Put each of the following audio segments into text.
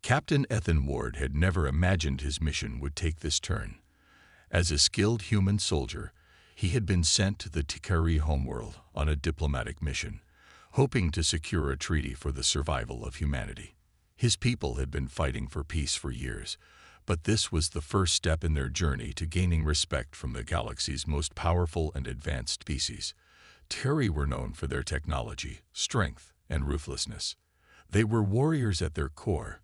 Captain Ethan Ward had never imagined his mission would take this turn. As a skilled human soldier, he had been sent to the Tikari homeworld on a diplomatic mission, hoping to secure a treaty for the survival of humanity. His people had been fighting for peace for years, but this was the first step in their journey to gaining respect from the galaxy's most powerful and advanced species. Tikari were known for their technology, strength, and ruthlessness. They were warriors at their core,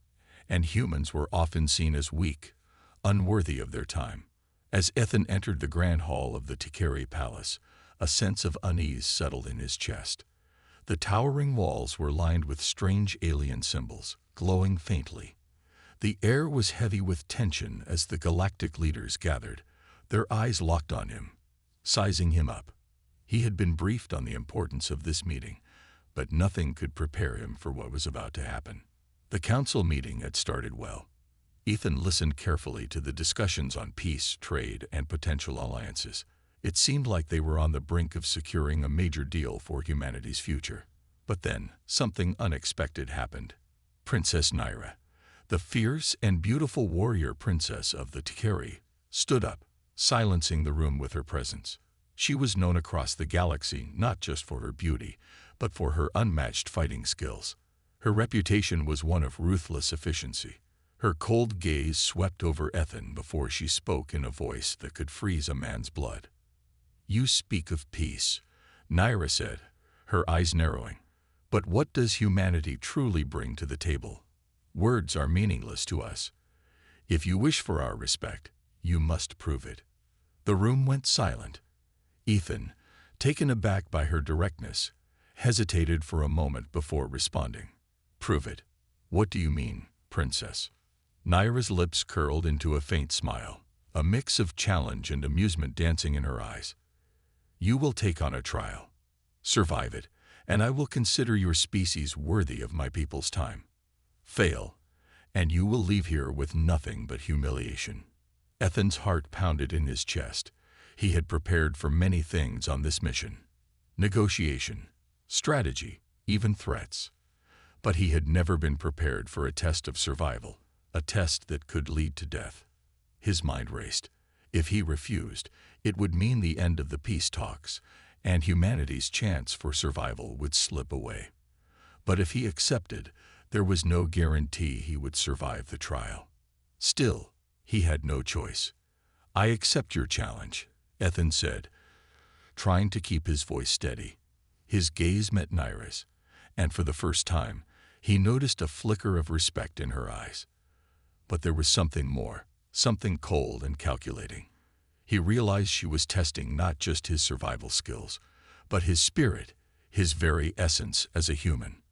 and humans were often seen as weak, unworthy of their time. As Ethan entered the grand hall of the Tikari Palace, a sense of unease settled in his chest. The towering walls were lined with strange alien symbols, glowing faintly. The air was heavy with tension as the galactic leaders gathered, their eyes locked on him, sizing him up. He had been briefed on the importance of this meeting, but nothing could prepare him for what was about to happen. The council meeting had started well. Ethan listened carefully to the discussions on peace, trade, and potential alliances. It seemed like they were on the brink of securing a major deal for humanity's future. But then, something unexpected happened. Princess Naira, the fierce and beautiful warrior princess of the Tikari, stood up, silencing the room with her presence. She was known across the galaxy not just for her beauty, but for her unmatched fighting skills. Her reputation was one of ruthless efficiency. Her cold gaze swept over Ethan before she spoke in a voice that could freeze a man's blood. "You speak of peace," Naira said, her eyes narrowing. "But what does humanity truly bring to the table? Words are meaningless to us. If you wish for our respect, you must prove it." The room went silent. Ethan, taken aback by her directness, hesitated for a moment before responding. "Prove it. What do you mean, princess?" Naira's lips curled into a faint smile, a mix of challenge and amusement dancing in her eyes. "You will take on a trial. Survive it, and I will consider your species worthy of my people's time. Fail, and you will leave here with nothing but humiliation." Ethan's heart pounded in his chest. He had prepared for many things on this mission. Negotiation, strategy, even threats. But he had never been prepared for a test of survival, a test that could lead to death. His mind raced. If he refused, it would mean the end of the peace talks, and humanity's chance for survival would slip away. But if he accepted, there was no guarantee he would survive the trial. Still, he had no choice. "I accept your challenge," Ethan said, trying to keep his voice steady. His gaze met Naira's, and for the first time, he noticed a flicker of respect in her eyes. But there was something more, something cold and calculating. He realized she was testing not just his survival skills, but his spirit, his very essence as a human.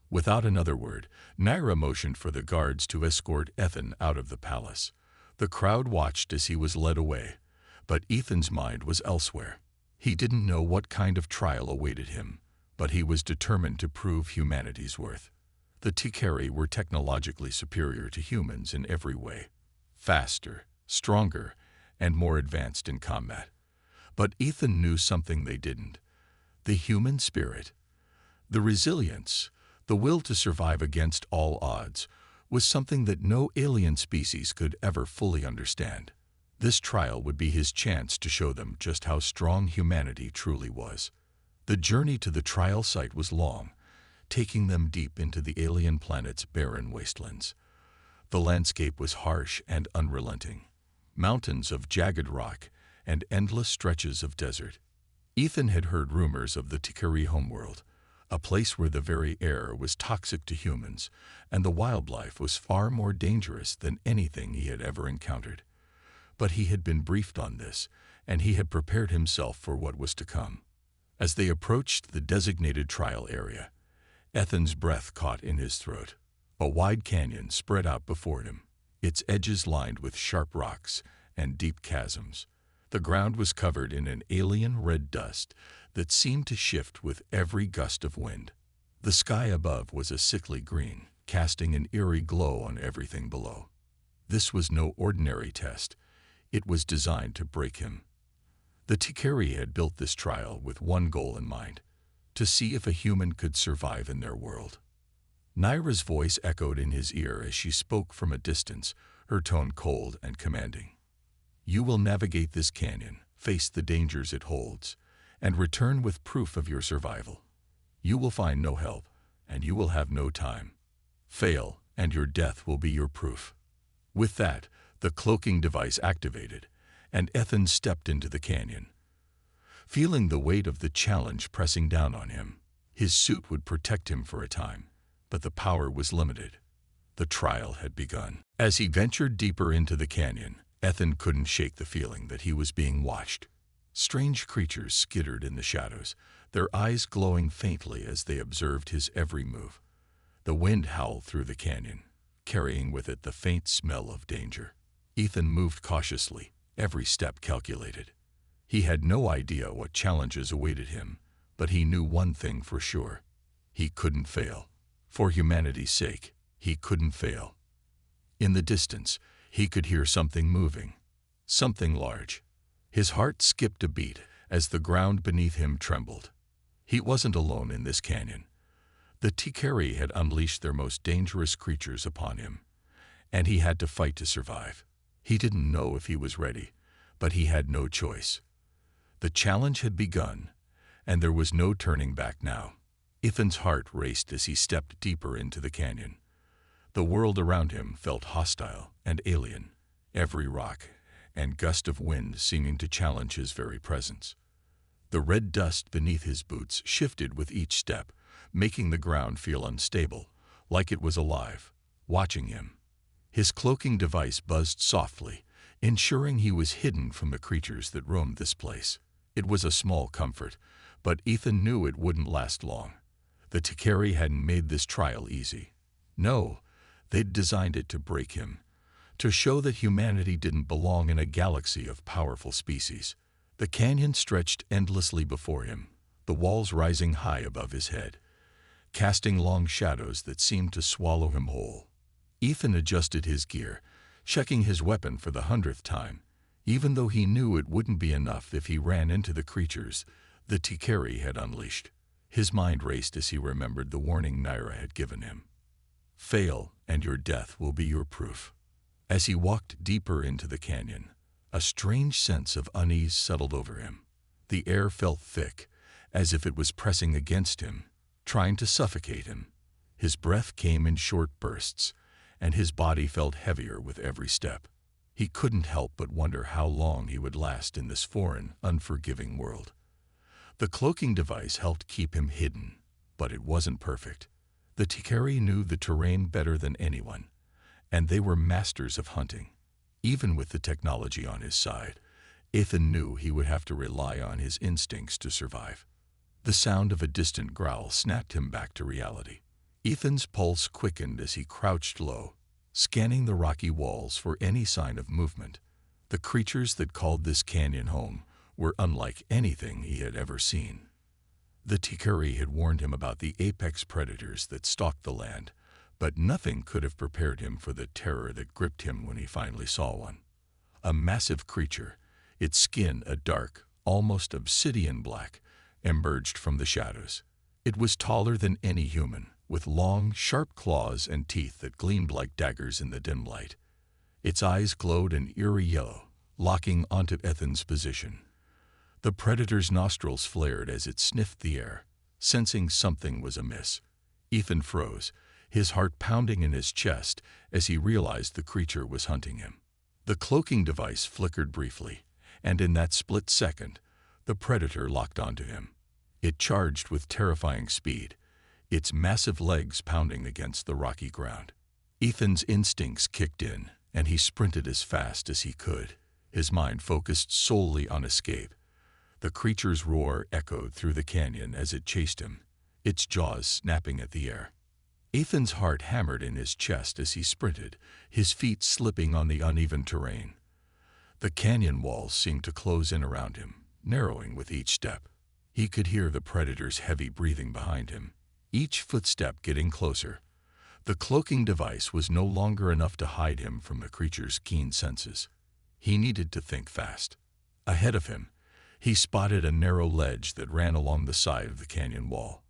Without another word, Naira motioned for the guards to escort Ethan out of the palace. The crowd watched as he was led away, but Ethan's mind was elsewhere. He didn't know what kind of trial awaited him, but he was determined to prove humanity's worth. The Tikari were technologically superior to humans in every way. Faster, stronger, and more advanced in combat. But Ethan knew something they didn't. The human spirit, the resilience, the will to survive against all odds, was something that no alien species could ever fully understand. This trial would be his chance to show them just how strong humanity truly was. The journey to the trial site was long, taking them deep into the alien planet's barren wastelands. The landscape was harsh and unrelenting. Mountains of jagged rock and endless stretches of desert. Ethan had heard rumors of the Tikari homeworld, a place where the very air was toxic to humans, and the wildlife was far more dangerous than anything he had ever encountered. But he had been briefed on this, and he had prepared himself for what was to come. As they approached the designated trial area, Ethan's breath caught in his throat. A wide canyon spread out before him, its edges lined with sharp rocks and deep chasms. The ground was covered in an alien red dust that seemed to shift with every gust of wind. The sky above was a sickly green, casting an eerie glow on everything below. This was no ordinary test. It was designed to break him. The Tikari had built this trial with one goal in mind: to see if a human could survive in their world. Naira's voice echoed in his ear as she spoke from a distance, her tone cold and commanding. "You will navigate this canyon, face the dangers it holds, and return with proof of your survival. You will find no help, and you will have no time. Fail, and your death will be your proof." With that, the cloaking device activated, and Ethan stepped into the canyon. Feeling the weight of the challenge pressing down on him, his suit would protect him for a time, but the power was limited. The trial had begun. As he ventured deeper into the canyon, Ethan couldn't shake the feeling that he was being watched. Strange creatures skittered in the shadows, their eyes glowing faintly as they observed his every move. The wind howled through the canyon, carrying with it the faint smell of danger. Ethan moved cautiously, every step calculated. He had no idea what challenges awaited him, but he knew one thing for sure. He couldn't fail. For humanity's sake, he couldn't fail. In the distance, he could hear something moving, something large. His heart skipped a beat as the ground beneath him trembled. He wasn't alone in this canyon. The Tikari had unleashed their most dangerous creatures upon him, and he had to fight to survive. He didn't know if he was ready, but he had no choice. The challenge had begun, and there was no turning back now. Ethan's heart raced as he stepped deeper into the canyon. The world around him felt hostile and alien, every rock and gust of wind seeming to challenge his very presence. The red dust beneath his boots shifted with each step, making the ground feel unstable, like it was alive, watching him. His cloaking device buzzed softly, ensuring he was hidden from the creatures that roamed this place. It was a small comfort, but Ethan knew it wouldn't last long. The Tikari hadn't made this trial easy. No, they'd designed it to break him, to show that humanity didn't belong in a galaxy of powerful species. The canyon stretched endlessly before him, the walls rising high above his head, casting long shadows that seemed to swallow him whole. Ethan adjusted his gear, checking his weapon for the 100th time, even though he knew it wouldn't be enough if he ran into the creatures the Tikari had unleashed. His mind raced as he remembered the warning Naira had given him. "Fail, and your death will be your proof." As he walked deeper into the canyon, a strange sense of unease settled over him. The air felt thick, as if it was pressing against him, trying to suffocate him. His breath came in short bursts, and his body felt heavier with every step. He couldn't help but wonder how long he would last in this foreign, unforgiving world. The cloaking device helped keep him hidden, but it wasn't perfect. The Tikari knew the terrain better than anyone, and they were masters of hunting. Even with the technology on his side, Ethan knew he would have to rely on his instincts to survive. The sound of a distant growl snapped him back to reality. Ethan's pulse quickened as he crouched low, scanning the rocky walls for any sign of movement. The creatures that called this canyon home were unlike anything he had ever seen. The Tikari had warned him about the apex predators that stalked the land, but nothing could have prepared him for the terror that gripped him when he finally saw one. A massive creature, its skin a dark, almost obsidian black, emerged from the shadows. It was taller than any human, with long, sharp claws and teeth that gleamed like daggers in the dim light. Its eyes glowed an eerie yellow, locking onto Ethan's position. The predator's nostrils flared as it sniffed the air, sensing something was amiss. Ethan froze, his heart pounding in his chest as he realized the creature was hunting him. The cloaking device flickered briefly, and in that split second, the predator locked onto him. It charged with terrifying speed, its massive legs pounding against the rocky ground. Ethan's instincts kicked in, and he sprinted as fast as he could, his mind focused solely on escape. The creature's roar echoed through the canyon as it chased him, its jaws snapping at the air. Ethan's heart hammered in his chest as he sprinted, his feet slipping on the uneven terrain. The canyon walls seemed to close in around him, narrowing with each step. He could hear the predator's heavy breathing behind him, each footstep getting closer. The cloaking device was no longer enough to hide him from the creature's keen senses. He needed to think fast. Ahead of him, he spotted a narrow ledge that ran along the side of the canyon wall.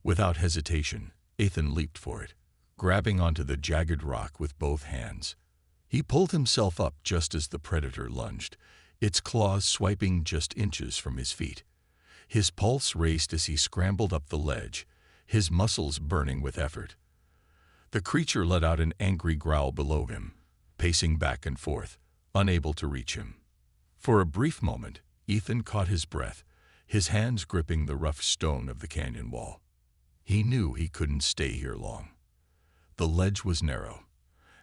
Without hesitation, Ethan leaped for it, grabbing onto the jagged rock with both hands. He pulled himself up just as the predator lunged, its claws swiping just inches from his feet. His pulse raced as he scrambled up the ledge, his muscles burning with effort. The creature let out an angry growl below him, pacing back and forth, unable to reach him. For a brief moment, Ethan caught his breath, his hands gripping the rough stone of the canyon wall. He knew he couldn't stay here long. The ledge was narrow,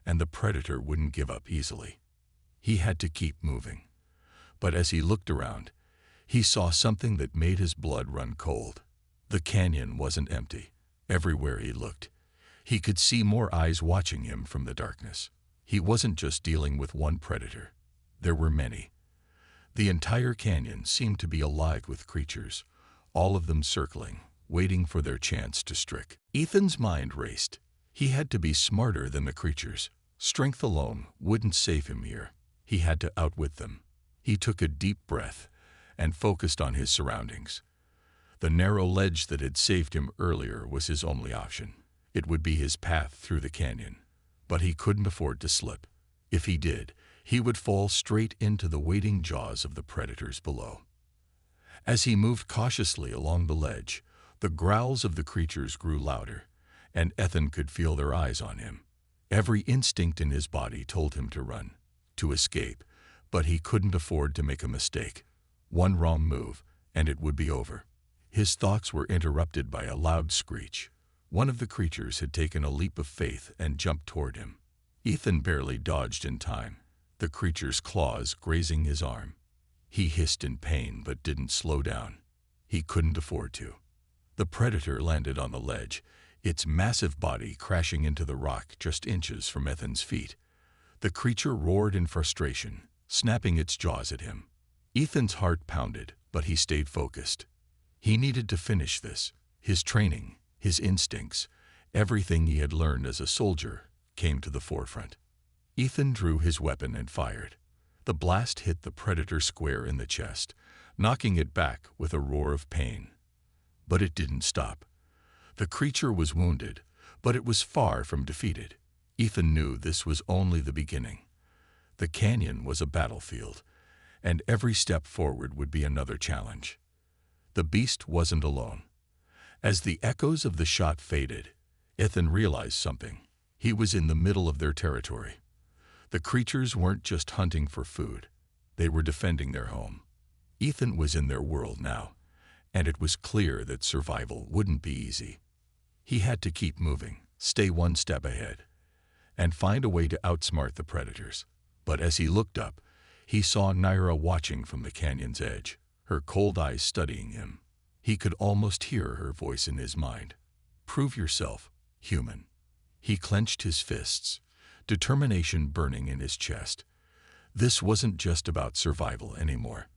and the predator wouldn't give up easily. He had to keep moving. But as he looked around, he saw something that made his blood run cold. The canyon wasn't empty. Everywhere he looked, he could see more eyes watching him from the darkness. He wasn't just dealing with one predator. There were many. The entire canyon seemed to be alive with creatures, all of them circling, waiting for their chance to strike. Ethan's mind raced. He had to be smarter than the creatures. Strength alone wouldn't save him here. He had to outwit them. He took a deep breath and focused on his surroundings. The narrow ledge that had saved him earlier was his only option. It would be his path through the canyon. But he couldn't afford to slip. If he did, he would fall straight into the waiting jaws of the predators below. As he moved cautiously along the ledge, the growls of the creatures grew louder, and Ethan could feel their eyes on him. Every instinct in his body told him to run, to escape, but he couldn't afford to make a mistake. One wrong move, and it would be over. His thoughts were interrupted by a loud screech. One of the creatures had taken a leap of faith and jumped toward him. Ethan barely dodged in time, the creature's claws grazing his arm. He hissed in pain but didn't slow down. He couldn't afford to. The predator landed on the ledge, its massive body crashing into the rock just inches from Ethan's feet. The creature roared in frustration, snapping its jaws at him. Ethan's heart pounded, but he stayed focused. He needed to finish this. His training, his instincts, everything he had learned as a soldier came to the forefront. Ethan drew his weapon and fired. The blast hit the predator square in the chest, knocking it back with a roar of pain. But it didn't stop. The creature was wounded, but it was far from defeated. Ethan knew this was only the beginning. The canyon was a battlefield, and every step forward would be another challenge. The beast wasn't alone. As the echoes of the shot faded, Ethan realized something. He was in the middle of their territory. The creatures weren't just hunting for food. They were defending their home. Ethan was in their world now, and it was clear that survival wouldn't be easy. He had to keep moving, stay one step ahead, and find a way to outsmart the predators. But as he looked up, he saw Naira watching from the canyon's edge, her cold eyes studying him. He could almost hear her voice in his mind. "Prove yourself, human." He clenched his fists, determination burning in his chest. This wasn't just about survival anymore.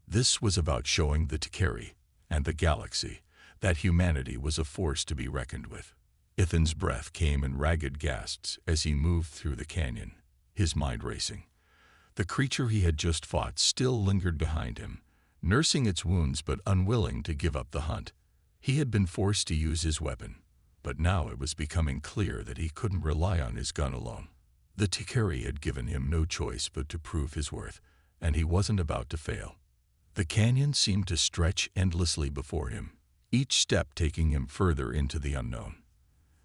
This was about showing the Tikari and the galaxy that humanity was a force to be reckoned with. Ethan's breath came in ragged gasps as he moved through the canyon, his mind racing. The creature he had just fought still lingered behind him, nursing its wounds but unwilling to give up the hunt. He had been forced to use his weapon, but now it was becoming clear that he couldn't rely on his gun alone. The Tikari had given him no choice but to prove his worth, and he wasn't about to fail. The canyon seemed to stretch endlessly before him, each step taking him further into the unknown.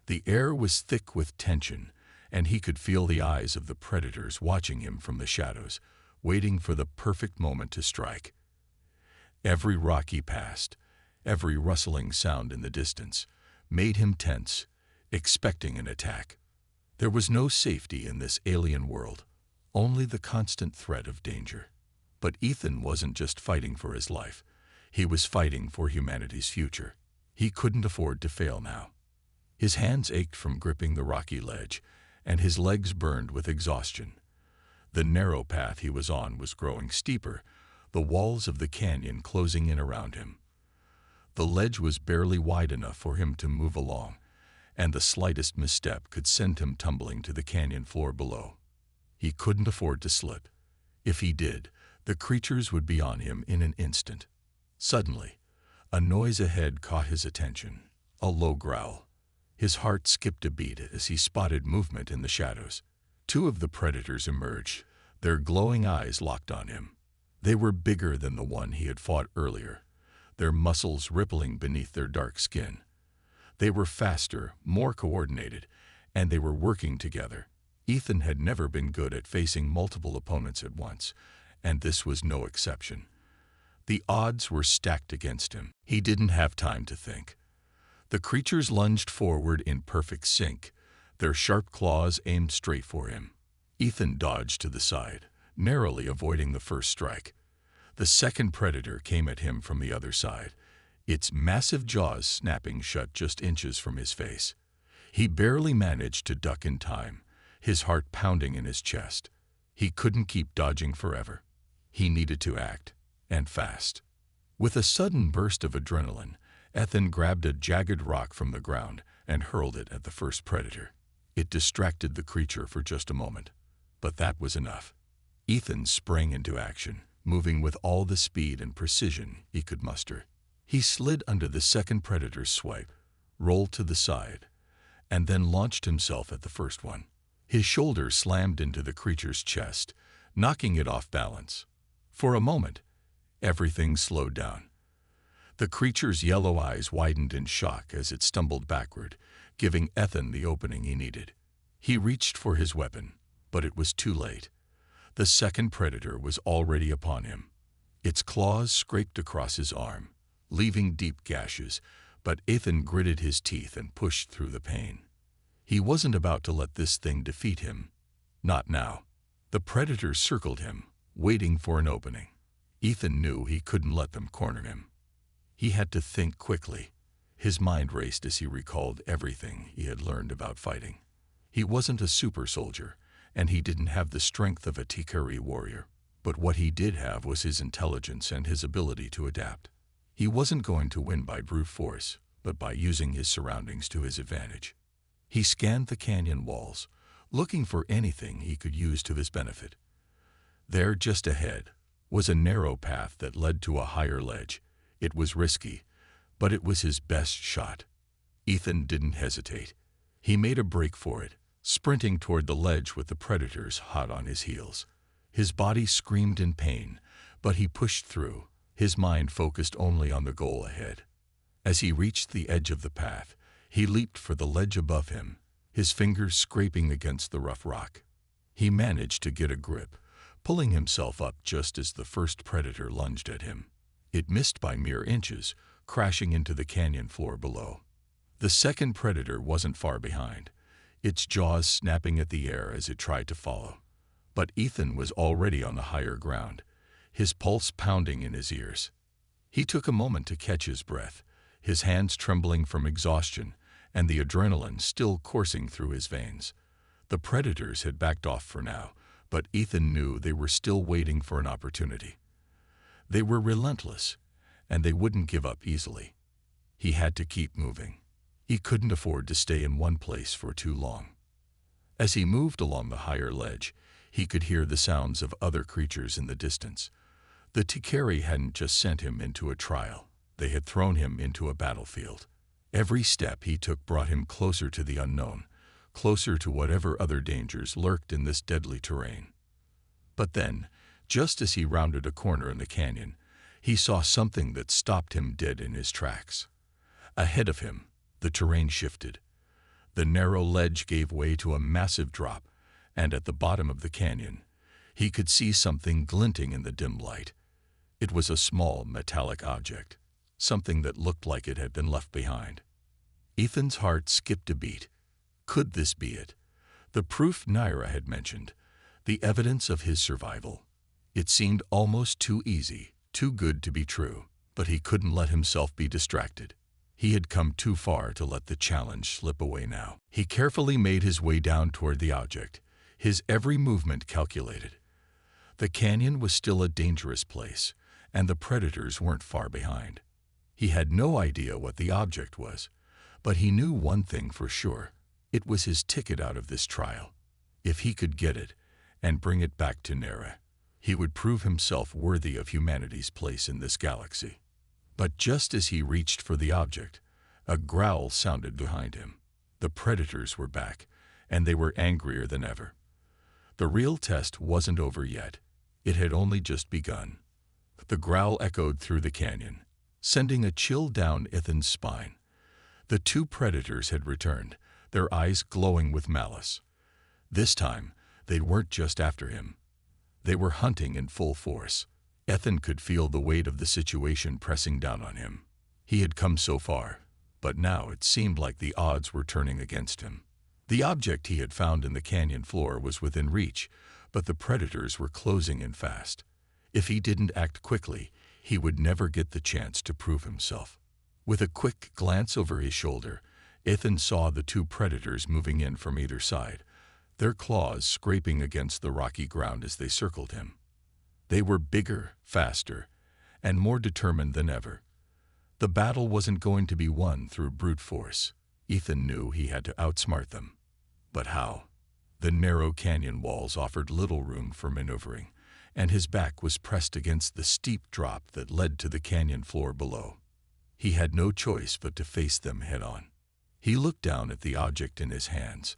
The air was thick with tension, and he could feel the eyes of the predators watching him from the shadows, waiting for the perfect moment to strike. Every rock he passed, every rustling sound in the distance, made him tense, expecting an attack. There was no safety in this alien world, only the constant threat of danger. But Ethan wasn't just fighting for his life. He was fighting for humanity's future. He couldn't afford to fail now. His hands ached from gripping the rocky ledge, and his legs burned with exhaustion. The narrow path he was on was growing steeper, the walls of the canyon closing in around him. The ledge was barely wide enough for him to move along, and the slightest misstep could send him tumbling to the canyon floor below. He couldn't afford to slip. If he did, the creatures would be on him in an instant. Suddenly, a noise ahead caught his attention, a low growl. His heart skipped a beat as he spotted movement in the shadows. Two of the predators emerged, their glowing eyes locked on him. They were bigger than the one he had fought earlier, their muscles rippling beneath their dark skin. They were faster, more coordinated, and they were working together. Ethan had never been good at facing multiple opponents at once, and this was no exception. The odds were stacked against him. He didn't have time to think. The creatures lunged forward in perfect sync, their sharp claws aimed straight for him. Ethan dodged to the side, narrowly avoiding the first strike. The second predator came at him from the other side, its massive jaws snapping shut just inches from his face. He barely managed to duck in time, his heart pounding in his chest. He couldn't keep dodging forever. He needed to act, and fast. With a sudden burst of adrenaline, Ethan grabbed a jagged rock from the ground and hurled it at the first predator. It distracted the creature for just a moment, but that was enough. Ethan sprang into action, moving with all the speed and precision he could muster. He slid under the second predator's swipe, rolled to the side, and then launched himself at the first one. His shoulder slammed into the creature's chest, knocking it off balance. For a moment, everything slowed down. The creature's yellow eyes widened in shock as it stumbled backward, giving Ethan the opening he needed. He reached for his weapon, but it was too late. The second predator was already upon him. Its claws scraped across his arm, leaving deep gashes, but Ethan gritted his teeth and pushed through the pain. He wasn't about to let this thing defeat him. Not now. The predators circled him, waiting for an opening. Ethan knew he couldn't let them corner him. He had to think quickly. His mind raced as he recalled everything he had learned about fighting. He wasn't a super soldier, and he didn't have the strength of a Tikari warrior. But what he did have was his intelligence and his ability to adapt. He wasn't going to win by brute force, but by using his surroundings to his advantage. He scanned the canyon walls, looking for anything he could use to his benefit. There, just ahead, was a narrow path that led to a higher ledge. It was risky, but it was his best shot. Ethan didn't hesitate. He made a break for it, sprinting toward the ledge with the predators hot on his heels. His body screamed in pain, but he pushed through, his mind focused only on the goal ahead. As he reached the edge of the path, he leaped for the ledge above him, his fingers scraping against the rough rock. He managed to get a grip, pulling himself up just as the first predator lunged at him. It missed by mere inches, crashing into the canyon floor below. The second predator wasn't far behind, its jaws snapping at the air as it tried to follow. But Ethan was already on the higher ground, his pulse pounding in his ears. He took a moment to catch his breath, his hands trembling from exhaustion and the adrenaline still coursing through his veins. The predators had backed off for now, but Ethan knew they were still waiting for an opportunity. They were relentless, and they wouldn't give up easily. He had to keep moving. He couldn't afford to stay in one place for too long. As he moved along the higher ledge, he could hear the sounds of other creatures in the distance. The Tikari hadn't just sent him into a trial. They had thrown him into a battlefield. Every step he took brought him closer to the unknown, closer to whatever other dangers lurked in this deadly terrain. But then, just as he rounded a corner in the canyon, he saw something that stopped him dead in his tracks. Ahead of him, the terrain shifted. The narrow ledge gave way to a massive drop, and at the bottom of the canyon, he could see something glinting in the dim light. It was a small metallic object, something that looked like it had been left behind. Ethan's heart skipped a beat. Could this be it? The proof Naira had mentioned, the evidence of his survival. It seemed almost too easy, too good to be true, but he couldn't let himself be distracted. He had come too far to let the challenge slip away now. He carefully made his way down toward the object, his every movement calculated. The canyon was still a dangerous place, and the predators weren't far behind. He had no idea what the object was, but he knew one thing for sure. It was his ticket out of this trial. If he could get it and bring it back to Nera, he would prove himself worthy of humanity's place in this galaxy. But just as he reached for the object, a growl sounded behind him. The predators were back, and they were angrier than ever. The real test wasn't over yet. It had only just begun. The growl echoed through the canyon, sending a chill down Ethan's spine. The two predators had returned, their eyes glowing with malice. This time, they weren't just after him. They were hunting in full force. Ethan could feel the weight of the situation pressing down on him. He had come so far, but now it seemed like the odds were turning against him. The object he had found in the canyon floor was within reach, but the predators were closing in fast. If he didn't act quickly, he would never get the chance to prove himself. With a quick glance over his shoulder, Ethan saw the two predators moving in from either side, their claws scraping against the rocky ground as they circled him. They were bigger, faster, and more determined than ever. The battle wasn't going to be won through brute force. Ethan knew he had to outsmart them. But how? The narrow canyon walls offered little room for maneuvering, and his back was pressed against the steep drop that led to the canyon floor below. He had no choice but to face them head-on. He looked down at the object in his hands,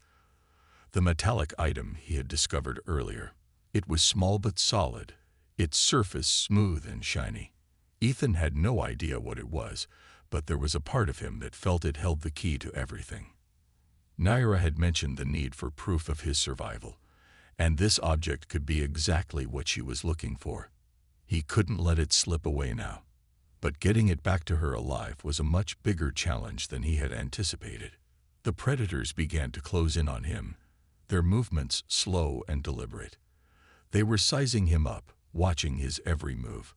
the metallic item he had discovered earlier. It was small but solid, its surface smooth and shiny. Ethan had no idea what it was, but there was a part of him that felt it held the key to everything. Naira had mentioned the need for proof of his survival, and this object could be exactly what she was looking for. He couldn't let it slip away now. But getting it back to her alive was a much bigger challenge than he had anticipated. The predators began to close in on him, their movements slow and deliberate. They were sizing him up, watching his every move.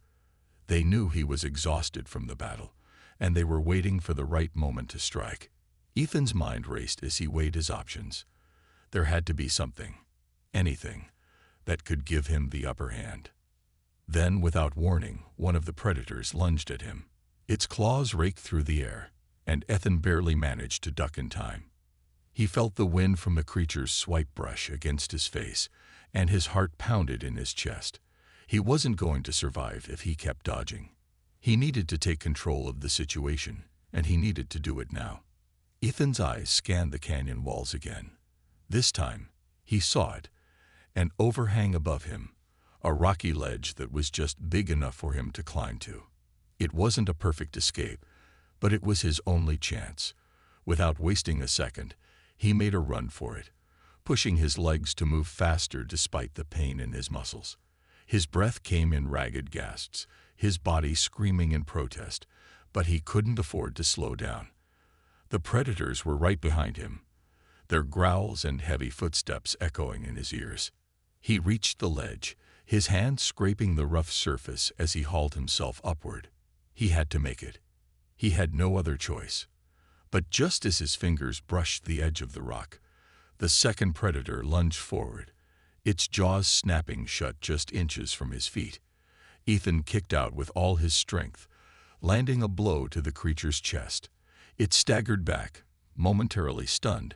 They knew he was exhausted from the battle, and they were waiting for the right moment to strike. Ethan's mind raced as he weighed his options. There had to be something, anything, that could give him the upper hand. Then, without warning, one of the predators lunged at him. Its claws raked through the air, and Ethan barely managed to duck in time. He felt the wind from the creature's swipe brush against his face, and his heart pounded in his chest. He wasn't going to survive if he kept dodging. He needed to take control of the situation, and he needed to do it now. Ethan's eyes scanned the canyon walls again. This time, he saw it, an overhang above him, a rocky ledge that was just big enough for him to climb to. It wasn't a perfect escape, but it was his only chance. Without wasting a second, he made a run for it, pushing his legs to move faster despite the pain in his muscles. His breath came in ragged gasps, his body screaming in protest, but he couldn't afford to slow down. The predators were right behind him, their growls and heavy footsteps echoing in his ears. He reached the ledge, his hand scraping the rough surface as he hauled himself upward. He had to make it. He had no other choice. But just as his fingers brushed the edge of the rock, the second predator lunged forward, its jaws snapping shut just inches from his feet. Ethan kicked out with all his strength, landing a blow to the creature's chest. It staggered back, momentarily stunned,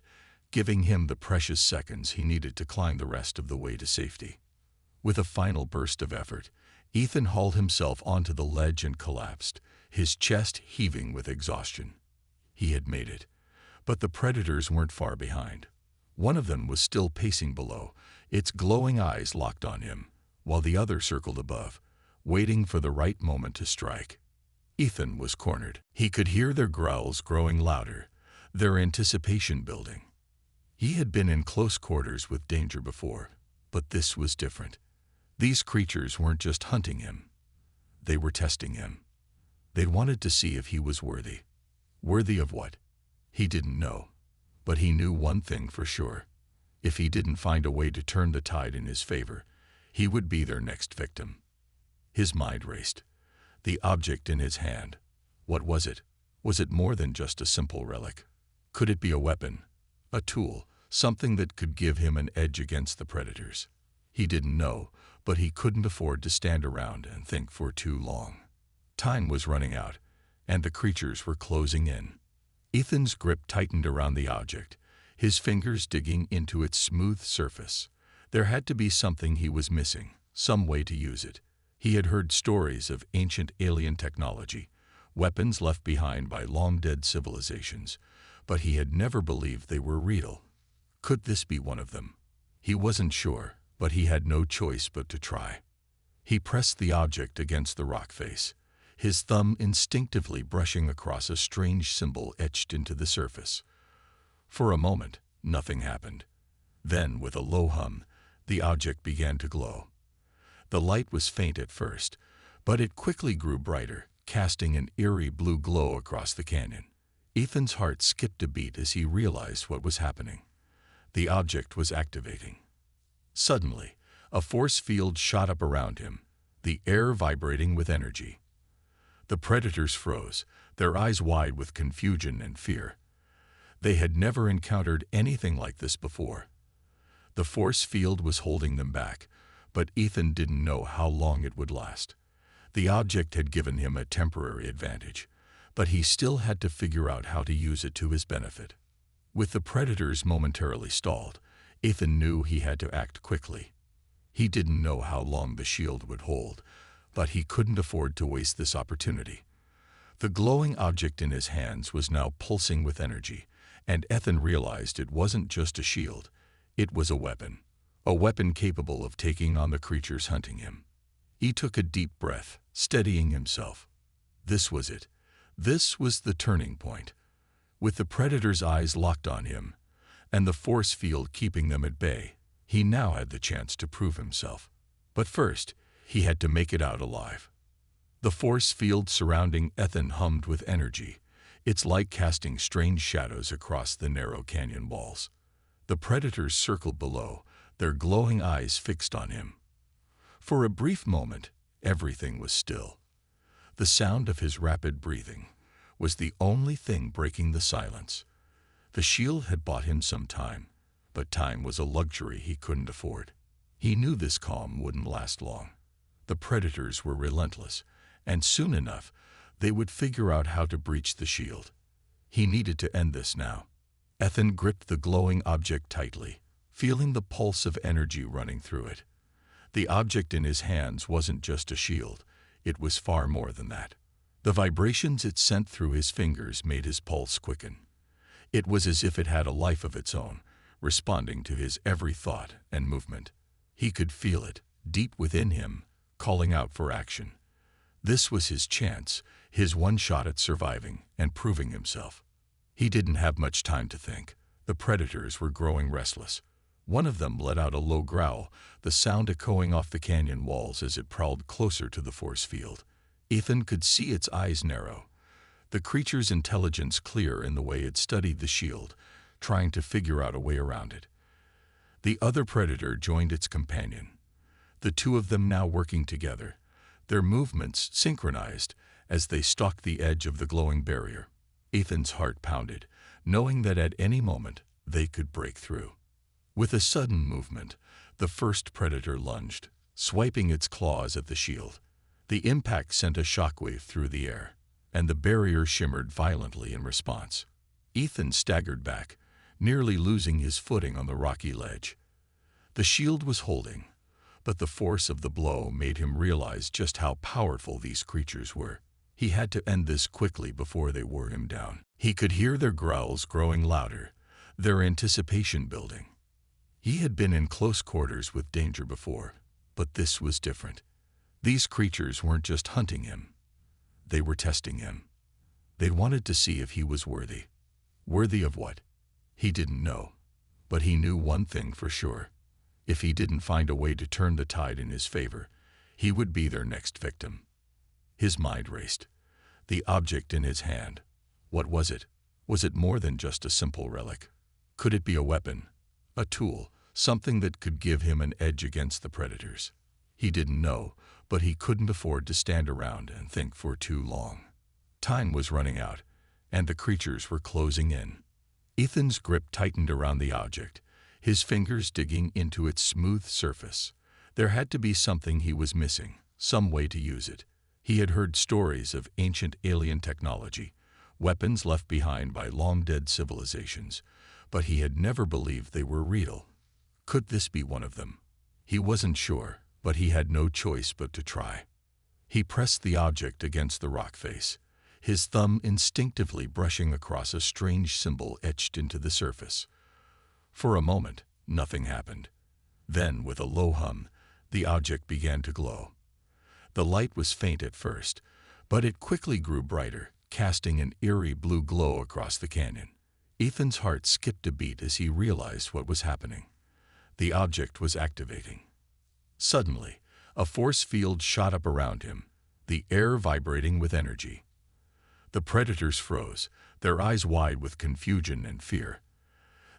giving him the precious seconds he needed to climb the rest of the way to safety. With a final burst of effort, Ethan hauled himself onto the ledge and collapsed, his chest heaving with exhaustion. He had made it, but the predators weren't far behind. One of them was still pacing below, its glowing eyes locked on him, while the other circled above, waiting for the right moment to strike. Ethan was cornered. He could hear their growls growing louder, their anticipation building. He had been in close quarters with danger before, but this was different. These creatures weren't just hunting him. They were testing him. They wanted to see if he was worthy. Worthy of what? He didn't know. But he knew one thing for sure. If he didn't find a way to turn the tide in his favor, he would be their next victim. His mind raced. The object in his hand. What was it? Was it more than just a simple relic? Could it be a weapon? A tool? Something that could give him an edge against the predators? He didn't know, but he couldn't afford to stand around and think for too long. Time was running out, and the creatures were closing in. Ethan's grip tightened around the object, his fingers digging into its smooth surface. There had to be something he was missing, some way to use it. He had heard stories of ancient alien technology, weapons left behind by long-dead civilizations, but he had never believed they were real. Could this be one of them? He wasn't sure, but he had no choice but to try. He pressed the object against the rock face, his thumb instinctively brushing across a strange symbol etched into the surface. For a moment, nothing happened. Then, with a low hum, the object began to glow. The light was faint at first, but it quickly grew brighter, casting an eerie blue glow across the canyon. Ethan's heart skipped a beat as he realized what was happening. The object was activating. Suddenly, a force field shot up around him, the air vibrating with energy. The predators froze, their eyes wide with confusion and fear. They had never encountered anything like this before. The force field was holding them back, but Ethan didn't know how long it would last. The object had given him a temporary advantage, but he still had to figure out how to use it to his benefit. With the predators momentarily stalled, Ethan knew he had to act quickly. He didn't know how long the shield would hold, but he couldn't afford to waste this opportunity. The glowing object in his hands was now pulsing with energy, and Ethan realized it wasn't just a shield, it was a weapon capable of taking on the creatures hunting him. He took a deep breath, steadying himself. This was it. This was the turning point. With the predator's eyes locked on him, and the force field keeping them at bay, he now had the chance to prove himself. But first, he had to make it out alive. The force field surrounding Ethan hummed with energy, its light casting strange shadows across the narrow canyon walls. The predators circled below, their glowing eyes fixed on him. For a brief moment, everything was still. The sound of his rapid breathing was the only thing breaking the silence. The shield had bought him some time, but time was a luxury he couldn't afford. He knew this calm wouldn't last long. The predators were relentless, and soon enough, they would figure out how to breach the shield. He needed to end this now. Ethan gripped the glowing object tightly, feeling the pulse of energy running through it. The object in his hands wasn't just a shield, it was far more than that. The vibrations it sent through his fingers made his pulse quicken. It was as if it had a life of its own, responding to his every thought and movement. He could feel it, deep within him, calling out for action. This was his chance, his one shot at surviving and proving himself. He didn't have much time to think. The predators were growing restless. One of them let out a low growl, the sound echoing off the canyon walls as it prowled closer to the force field. Ethan could see its eyes narrow, the creature's intelligence clear in the way it studied the shield, trying to figure out a way around it. The other predator joined its companion, the two of them now working together, their movements synchronized as they stalked the edge of the glowing barrier. Ethan's heart pounded, knowing that at any moment they could break through. With a sudden movement, the first predator lunged, swiping its claws at the shield. The impact sent a shockwave through the air, and the barrier shimmered violently in response. Ethan staggered back, nearly losing his footing on the rocky ledge. The shield was holding, but the force of the blow made him realize just how powerful these creatures were. He had to end this quickly before they wore him down. He could hear their growls growing louder, their anticipation building. He had been in close quarters with danger before, but this was different. These creatures weren't just hunting him. They were testing him. They wanted to see if he was worthy. Worthy of what? He didn't know. But he knew one thing for sure. If he didn't find a way to turn the tide in his favor, he would be their next victim. His mind raced. The object in his hand. What was it? Was it more than just a simple relic? Could it be a weapon? A tool? Something that could give him an edge against the predators? He didn't know, but he couldn't afford to stand around and think for too long. Time was running out, and the creatures were closing in. Ethan's grip tightened around the object, his fingers digging into its smooth surface. There had to be something he was missing, some way to use it. He had heard stories of ancient alien technology, weapons left behind by long-dead civilizations, but he had never believed they were real. Could this be one of them? He wasn't sure, but he had no choice but to try. He pressed the object against the rock face, his thumb instinctively brushing across a strange symbol etched into the surface. For a moment, nothing happened. Then, with a low hum, the object began to glow. The light was faint at first, but it quickly grew brighter, casting an eerie blue glow across the canyon. Ethan's heart skipped a beat as he realized what was happening. The object was activating. Suddenly, a force field shot up around him, the air vibrating with energy. The predators froze, their eyes wide with confusion and fear.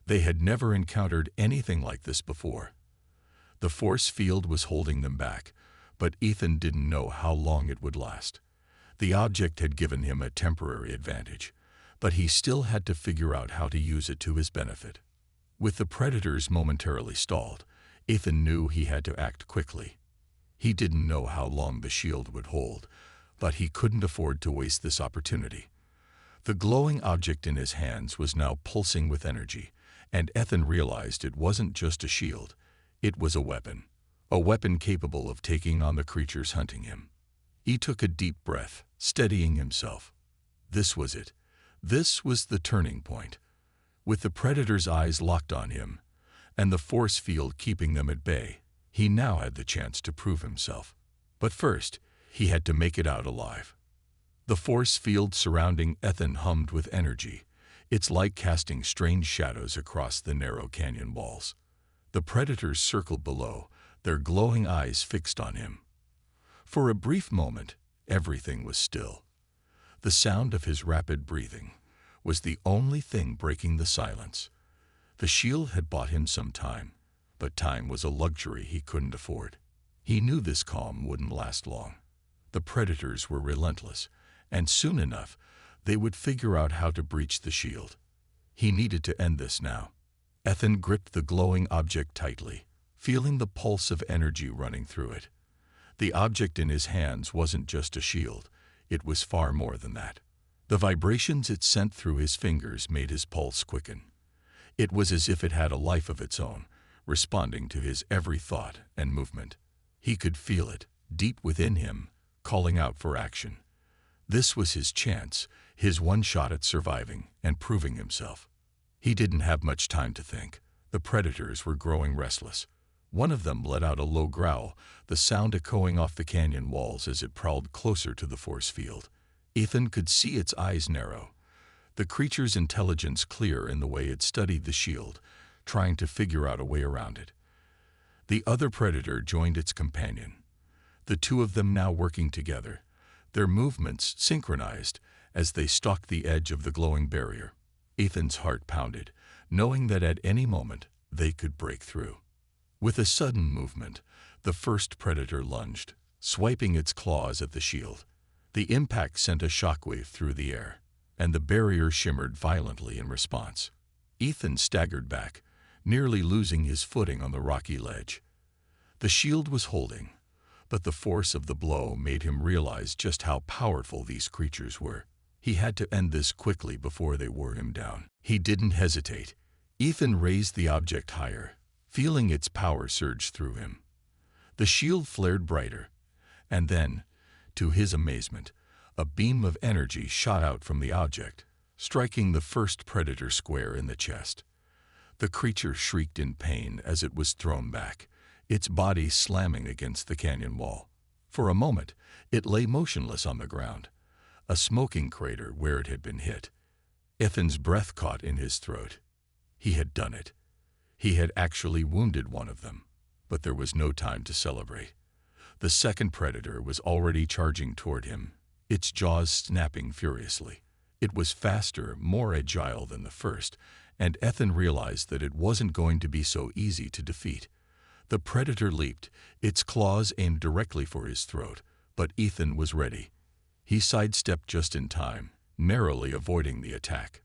They had never encountered anything like this before. The force field was holding them back, but Ethan didn't know how long it would last. The object had given him a temporary advantage, but he still had to figure out how to use it to his benefit. With the predators momentarily stalled, Ethan knew he had to act quickly. He didn't know how long the shield would hold, but he couldn't afford to waste this opportunity. The glowing object in his hands was now pulsing with energy, and Ethan realized it wasn't just a shield. It was a weapon capable of taking on the creatures hunting him. He took a deep breath, steadying himself. This was it. This was the turning point. With the predator's eyes locked on him, and the force field keeping them at bay, he now had the chance to prove himself. But first, he had to make it out alive. The force field surrounding Ethan hummed with energy, its light casting strange shadows across the narrow canyon walls. The predators circled below, their glowing eyes fixed on him. For a brief moment, everything was still. The sound of his rapid breathing was the only thing breaking the silence. The shield had bought him some time, but time was a luxury he couldn't afford. He knew this calm wouldn't last long. The predators were relentless, and soon enough, they would figure out how to breach the shield. He needed to end this now. Ethan gripped the glowing object tightly, feeling the pulse of energy running through it. The object in his hands wasn't just a shield, it was far more than that. The vibrations it sent through his fingers made his pulse quicken. It was as if it had a life of its own, responding to his every thought and movement. He could feel it, deep within him, calling out for action. This was his chance, his one shot at surviving and proving himself. He didn't have much time to think. The predators were growing restless. One of them let out a low growl, the sound echoing off the canyon walls as it prowled closer to the force field. Ethan could see its eyes narrow, the creature's intelligence clear in the way it studied the shield, trying to figure out a way around it. The other predator joined its companion, the two of them now working together, their movements synchronized as they stalked the edge of the glowing barrier. Ethan's heart pounded, knowing that at any moment they could break through. With a sudden movement, the first predator lunged, swiping its claws at the shield. The impact sent a shockwave through the air, and the barrier shimmered violently in response. Ethan staggered back, nearly losing his footing on the rocky ledge. The shield was holding, but the force of the blow made him realize just how powerful these creatures were. He had to end this quickly before they wore him down. He didn't hesitate. Ethan raised the object higher, feeling its power surge through him. The shield flared brighter, and then, to his amazement, a beam of energy shot out from the object, striking the first predator square in the chest. The creature shrieked in pain as it was thrown back, its body slamming against the canyon wall. For a moment, it lay motionless on the ground, a smoking crater where it had been hit. Ethan's breath caught in his throat. He had done it. He had actually wounded one of them, but there was no time to celebrate. The second predator was already charging toward him, its jaws snapping furiously. It was faster, more agile than the first, and Ethan realized that it wasn't going to be so easy to defeat. The predator leaped, its claws aimed directly for his throat, but Ethan was ready. He sidestepped just in time, narrowly avoiding the attack.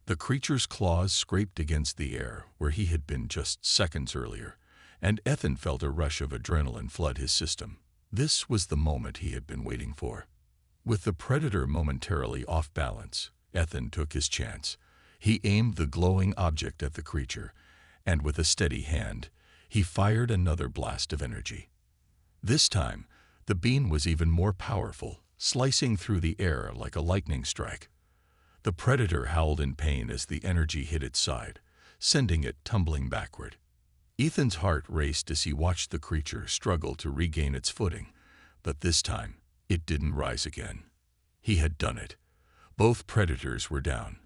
The creature's claws scraped against the air where he had been just seconds earlier, and Ethan felt a rush of adrenaline flood his system. This was the moment he had been waiting for. With the predator momentarily off balance, Ethan took his chance. He aimed the glowing object at the creature, and with a steady hand, he fired another blast of energy. This time, the beam was even more powerful, slicing through the air like a lightning strike. The predator howled in pain as the energy hit its side, sending it tumbling backward. Ethan's heart raced as he watched the creature struggle to regain its footing, but this time it didn't rise again. He had done it. Both predators were down.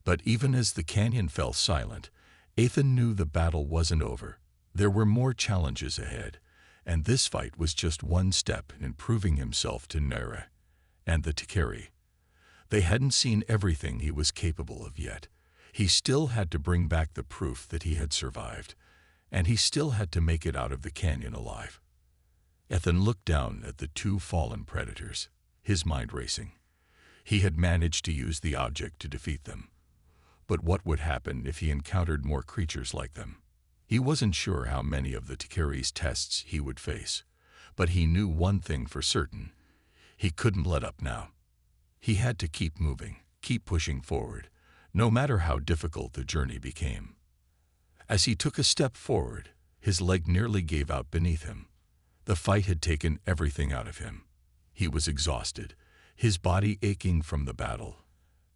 But even as the canyon fell silent, Ethan knew the battle wasn't over. There were more challenges ahead, and this fight was just one step in proving himself to Naira and the Tikari. They hadn't seen everything he was capable of yet. He still had to bring back the proof that he had survived, and he still had to make it out of the canyon alive. Ethan looked down at the two fallen predators, his mind racing. He had managed to use the object to defeat them. But what would happen if he encountered more creatures like them? He wasn't sure how many of the Tikari's tests he would face, but he knew one thing for certain. He couldn't let up now. He had to keep moving, keep pushing forward, no matter how difficult the journey became. As he took a step forward, his leg nearly gave out beneath him. The fight had taken everything out of him. He was exhausted, his body aching from the battle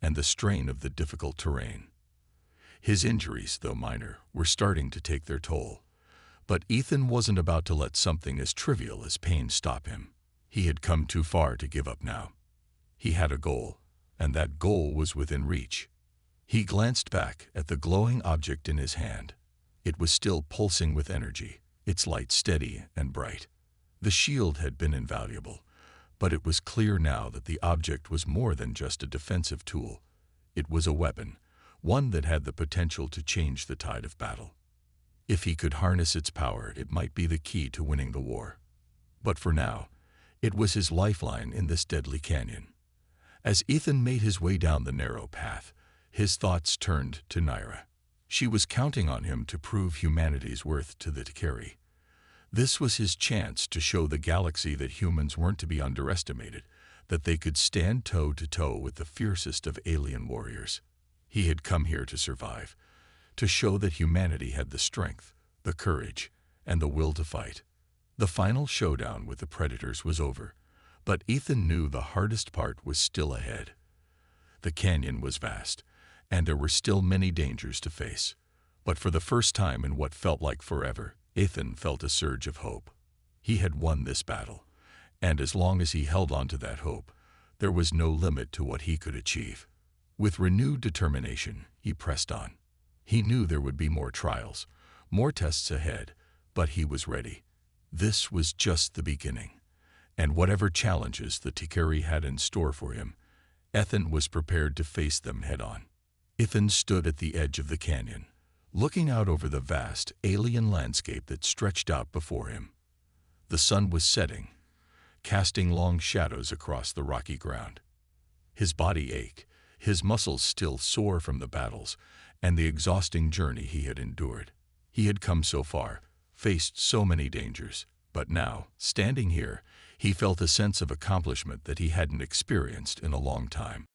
and the strain of the difficult terrain. His injuries, though minor, were starting to take their toll. But Ethan wasn't about to let something as trivial as pain stop him. He had come too far to give up now. He had a goal, and that goal was within reach. He glanced back at the glowing object in his hand. It was still pulsing with energy, its light steady and bright. The shield had been invaluable, but it was clear now that the object was more than just a defensive tool. It was a weapon, one that had the potential to change the tide of battle. If he could harness its power, it might be the key to winning the war. But for now, it was his lifeline in this deadly canyon. As Ethan made his way down the narrow path, his thoughts turned to Naira. She was counting on him to prove humanity's worth to the Tikari. This was his chance to show the galaxy that humans weren't to be underestimated, that they could stand toe-to-toe with the fiercest of alien warriors. He had come here to survive, to show that humanity had the strength, the courage, and the will to fight. The final showdown with the predators was over, but Ethan knew the hardest part was still ahead. The canyon was vast, and there were still many dangers to face. But for the first time in what felt like forever, Ethan felt a surge of hope. He had won this battle, and as long as he held on to that hope, there was no limit to what he could achieve. With renewed determination, he pressed on. He knew there would be more trials, more tests ahead, but he was ready. This was just the beginning, and whatever challenges the Tikari had in store for him, Ethan was prepared to face them head-on. Ethan stood at the edge of the canyon, looking out over the vast, alien landscape that stretched out before him. The sun was setting, casting long shadows across the rocky ground. His body ached, his muscles still sore from the battles and the exhausting journey he had endured. He had come so far, faced so many dangers, but now, standing here, he felt a sense of accomplishment that he hadn't experienced in a long time.